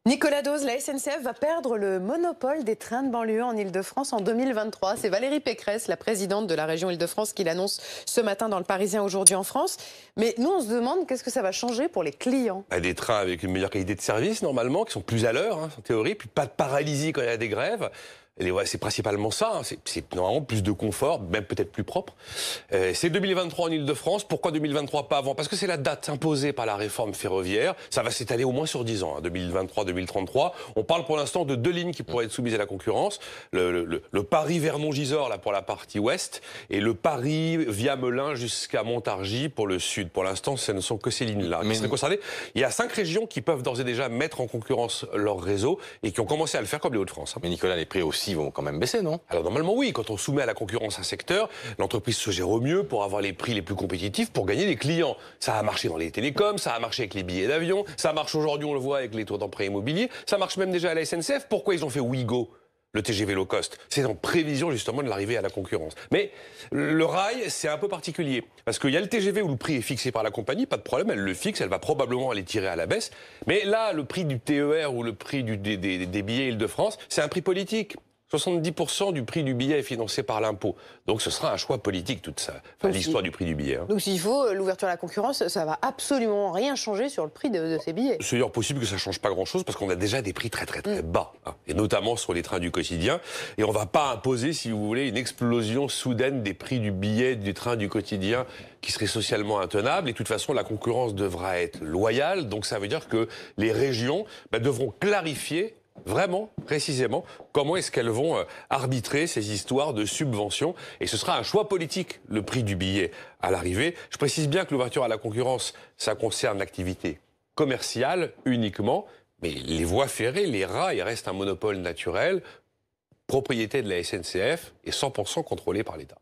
Nicolas Dose, la SNCF va perdre le monopole des trains de banlieue en Ile-de-France en 2023. C'est Valérie Pécresse, la présidente de la région Ile-de-France, qui l'annonce ce matin dans Le Parisien aujourd'hui en France. Mais nous, on se demande qu'est-ce que ça va changer pour les clients. Des trains avec une meilleure qualité de service, normalement, qui sont plus à l'heure, en théorie, puis pas de paralysie quand il y a des grèves. Et ouais, c'est principalement ça, c'est normalement plus de confort, même peut-être plus propre. C'est 2023 en Ile-de-France. Pourquoi 2023, pas avant? Parce que c'est la date imposée par la réforme ferroviaire. Ça va s'étaler au moins sur 10 ans, 2023-2033. On parle pour l'instant de 2 lignes qui pourraient être soumises à la concurrence. Le Paris-Vernon-Gisors, là, pour la partie ouest, et le Paris via Melun jusqu'à Montargis pour le sud. Pour l'instant, ce ne sont que ces lignes-là qui seraient concernées. Il y a 5 régions qui peuvent d'ores et déjà mettre en concurrence leur réseau et qui ont commencé à le faire, comme les Hauts-de-France. Mais Nicolas, les prix aussi vont quand même baisser, non? Alors normalement oui, quand on soumet à la concurrence un secteur, l'entreprise se gère au mieux pour avoir les prix les plus compétitifs pour gagner les clients. Ça a marché dans les télécoms, ça a marché avec les billets d'avion, ça marche aujourd'hui, on le voit avec les taux d'emprunt immobilier, ça marche même déjà à la SNCF. Pourquoi ils ont fait Ouigo, le TGV low cost? C'est en prévision justement de l'arrivée à la concurrence. Mais le rail, c'est un peu particulier. Parce qu'il y a le TGV où le prix est fixé par la compagnie, pas de problème, elle le fixe, elle va probablement aller tirer à la baisse. Mais là, le prix du TER ou le prix des billets Île-de-France, c'est un prix politique. 70% du prix du billet est financé par l'impôt. Donc ce sera un choix politique, toute ça. Enfin, l'histoire du prix du billet. Donc s'il faut l'ouverture à la concurrence, ça va absolument rien changer sur le prix de ces billets. C'est d'ailleurs possible que ça change pas grand-chose parce qu'on a déjà des prix très bas, et notamment sur les trains du quotidien. Et on va pas imposer, si vous voulez, une explosion soudaine des prix du billet du train du quotidien qui serait socialement intenable. Et de toute façon, la concurrence devra être loyale. Donc ça veut dire que les régions devront clarifier vraiment, précisément, comment est-ce qu'elles vont arbitrer ces histoires de subventions. Et ce sera un choix politique, le prix du billet à l'arrivée. Je précise bien que l'ouverture à la concurrence, ça concerne l'activité commerciale uniquement, mais les voies ferrées, les rails, restent un monopole naturel, propriété de la SNCF et 100% contrôlé par l'État.